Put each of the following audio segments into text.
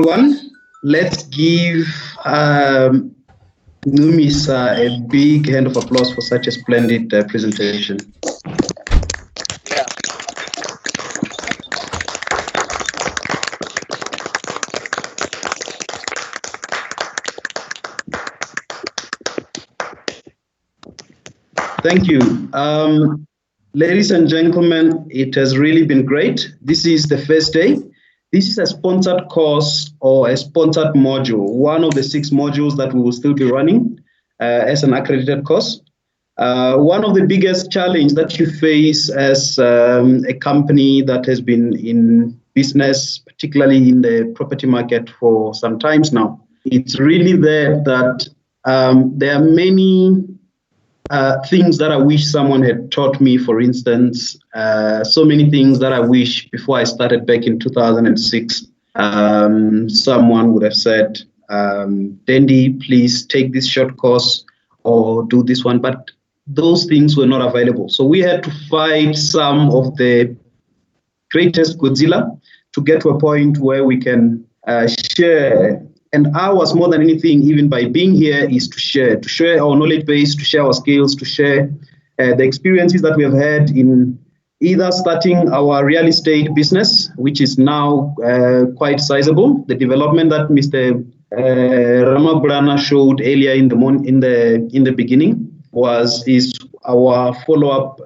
everyone. Let's give Numisa a big hand of applause for such a splendid presentation. Yeah. Thank you. Ladies and gentlemen, it has really been great. This is the first day. This is a sponsored course or a sponsored module, one of the 6 modules that we will still be running as an accredited course. One of the biggest challenges that you face as a company that has been in business, particularly in the property market for some times now, it's really there that there are many things that I wish someone had taught me, for instance, so many things that I wish before I started back in 2006, someone would have said, Dandy, please take this short course or do this one. But those things were not available. So we had to fight some of the greatest Godzilla to get to a point where we can share. And ours, more than anything, even by being here, is to share our knowledge base, to share our skills, to share the experiences that we have had in either starting our real estate business, which is now quite sizable. The development that Mr. Ramabrana showed earlier in the beginning is our follow-up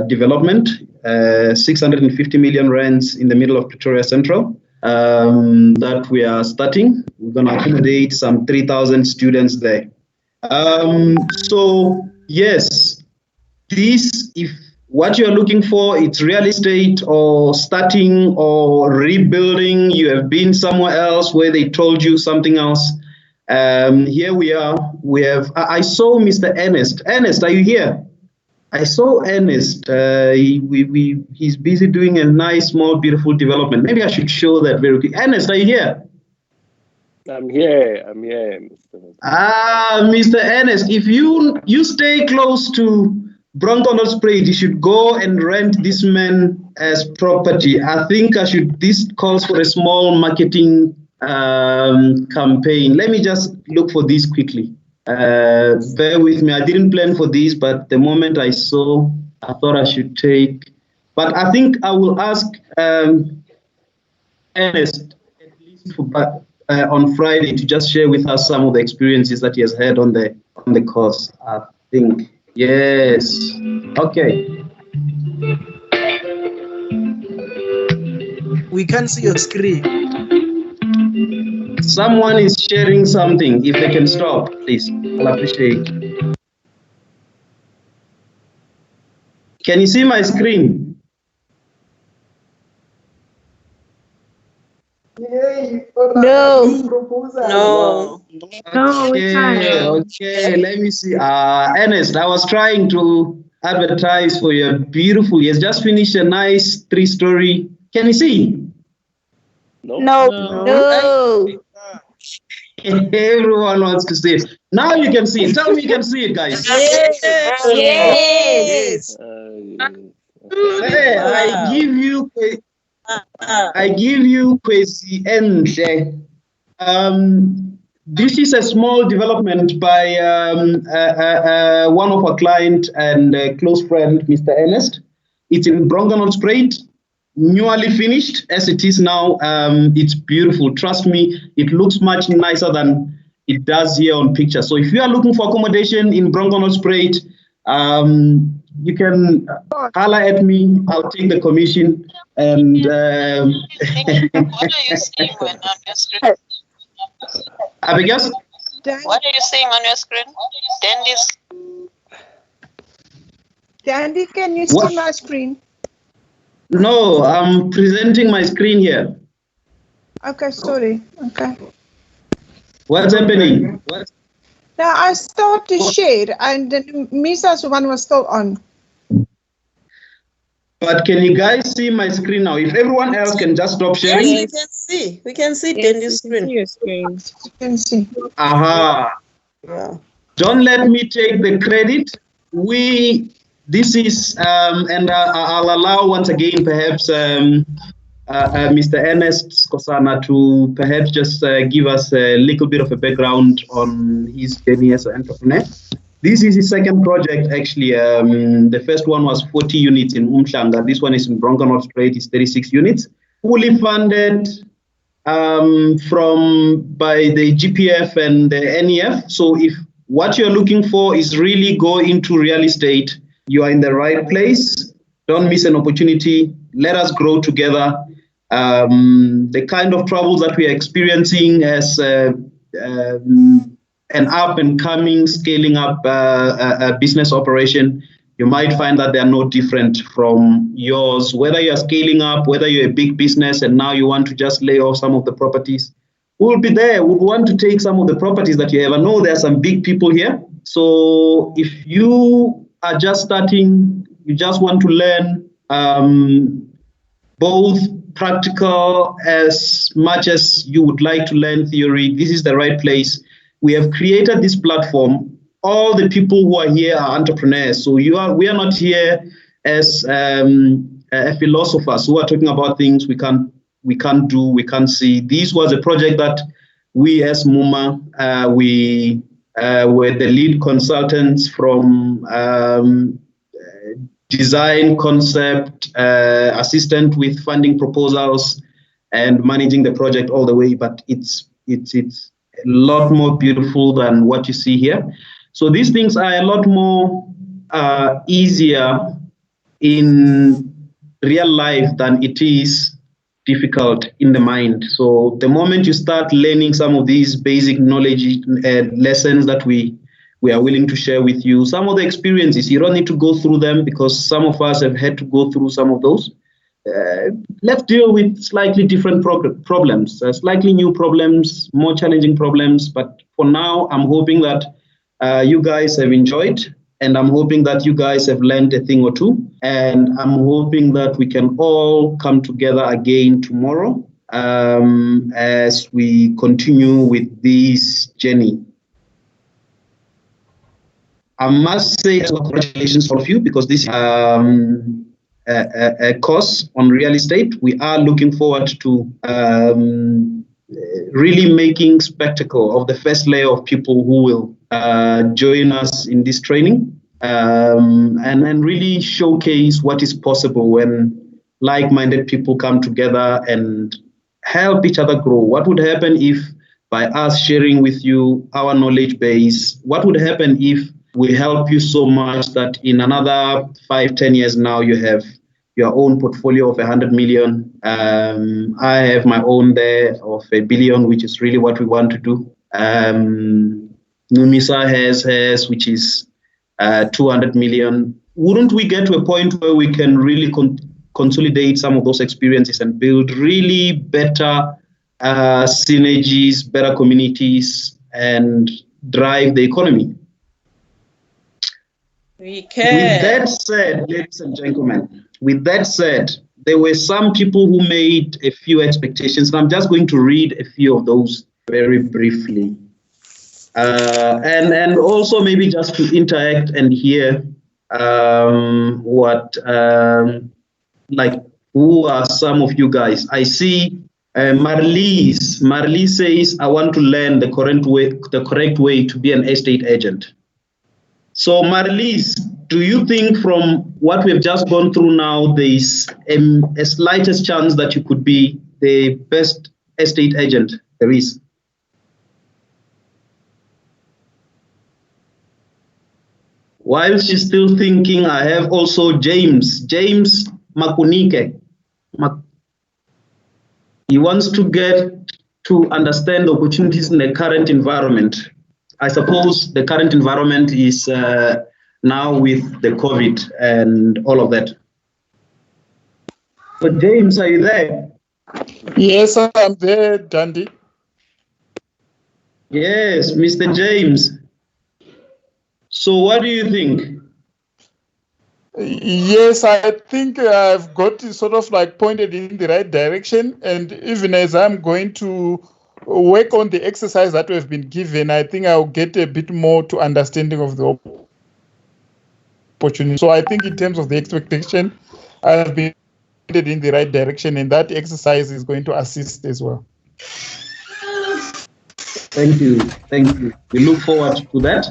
development, 650 million rands in the middle of Pretoria Central. That we are starting. We're going to accommodate some 3,000 students there. So yes, if what you're looking for, it's real estate or starting or rebuilding, you have been somewhere else where they told you something else. Here we are. I saw Mr. Ernest. Ernest, are you here? I saw Ernest. He's busy doing a nice, small, beautiful development. Maybe I should show that very quick. Ernest, are you here? I'm here, Mr. Mr. Ernest, if you stay close to Bronkhorstspruit, you should go and rent this man as property. I think this calls for a small marketing campaign. Let me just look for this quickly. Bear with me. I didn't plan for this, but the moment I saw, I thought I should take. But I think I will ask Ernest at least on Friday to just share with us some of the experiences that he has had on the course. I think yes. Okay. We can't see your screen. Someone is sharing something. If they can stop, please. I'll appreciate. Can you see my screen? No. Okay, let me see. Ernest, I was trying to advertise for your beautiful. He has just finished a nice 3-story. Can you see? No. Everyone wants to see it. Now you can see it. Tell me you can see it, guys. Yes. Hey, I give you Kwesi. This is a small development by one of our clients and a close friend, Mr. Ernest. It's in Bronkhorstspruit. Newly finished as it is now. It's beautiful. Trust me, it looks much nicer than it does here on picture. So if you are looking for accommodation in Bronkhorstspruit, you can holler at me. I'll take the commission. And What are you seeing on your screen? Abigail? What are you seeing on your screen? Dandy, can you see my screen? No, I'm presenting my screen here. Okay, sorry. Okay. What's happening? Now I start to share, and then Misa's one was still on. But can you guys see my screen now? If everyone else can just stop sharing. Yes, we can see. We can see Dandy's screen. You can see. Aha. Yeah. Don't let me take the credit. This is, and I'll allow once again, perhaps Mr. Ernest Skosana to perhaps just give us a little bit of a background on his journey as an entrepreneur. This is his second project, actually. The first one was 40 units in Umhlanga. This one is in Bronkhorst Strait. It's 36 units, fully funded by the GPF and the NEF. So if what you're looking for is really go into real estate, you are in the right place. Don't miss an opportunity. Let us grow together. The kind of troubles that we are experiencing as an up and coming, scaling up a business operation, you might find that they are no different from yours. Whether you're scaling up, whether you're a big business and now you want to just lay off some of the properties, we'll be there. We'll want to take some of the properties that you have. I know there are some big people here. So if you are just starting, you just want to learn both practical as much as you would like to learn theory, this is the right place. We have created this platform. All the people who are here are entrepreneurs. So we are not here as philosophers who are talking about things we can't do, we can't see. This was a project that we as MUMA, we were the lead consultants from design, concept, assistant with funding proposals and managing the project all the way. But it's a lot more beautiful than what you see here. So these things are a lot more easier in real life than it is difficult in the mind. So the moment you start learning some of these basic knowledge lessons that we are willing to share with you, some of the experiences, you don't need to go through them because some of us have had to go through some of those. Let's deal with slightly different problems, slightly new problems, more challenging problems. But for now, I'm hoping that you guys have enjoyed, and I'm hoping that you guys have learned a thing or two. And I'm hoping that we can all come together again tomorrow as we continue with this journey. I must say congratulations to all of you, because this is a course on real estate. We are looking forward to really making spectacle of the first layer of people who will join us in this training and really showcase what is possible when like-minded people come together and help each other grow. What would happen if, by us sharing with you our knowledge base, what would happen if we help you so much that in another 5-10 years now you have your own portfolio of 100 million. I have my own there of 1 billion, which is really what we want to do. Numisa has hers, which is 200 million. Wouldn't we get to a point where we can really consolidate some of those experiences and build really better synergies, better communities, and drive the economy? We can. With that said, ladies and gentlemen, with that said, there were some people who made a few expectations, and I'm just going to read a few of those very briefly. And also maybe just to interact and hear who are some of you guys. I see Marlies. Marlies says, I want to learn the correct way to be an estate agent. So Marlies, do you think from what we've just gone through now, there's a slightest chance that you could be the best estate agent there is? While she's still thinking, I have also James Makunike. He wants to get to understand the opportunities in the current environment. I suppose the current environment is now with the COVID and all of that. But James, are you there? Yes, I'm there, Dandy. Yes, Mr. James. So what do you think? Yes, I think I've got sort of like pointed in the right direction. And even as I'm going to work on the exercise that we've been given, I think I'll get a bit more to understanding of the opportunity. So I think in terms of the expectation, I've been pointed in the right direction, and that exercise is going to assist as well. Thank you. Thank you. We look forward to that.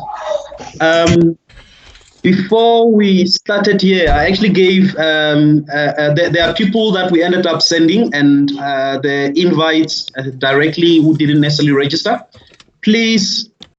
Before we started here, I actually gave, there are people that we ended up sending and the invites directly who didn't necessarily register. Please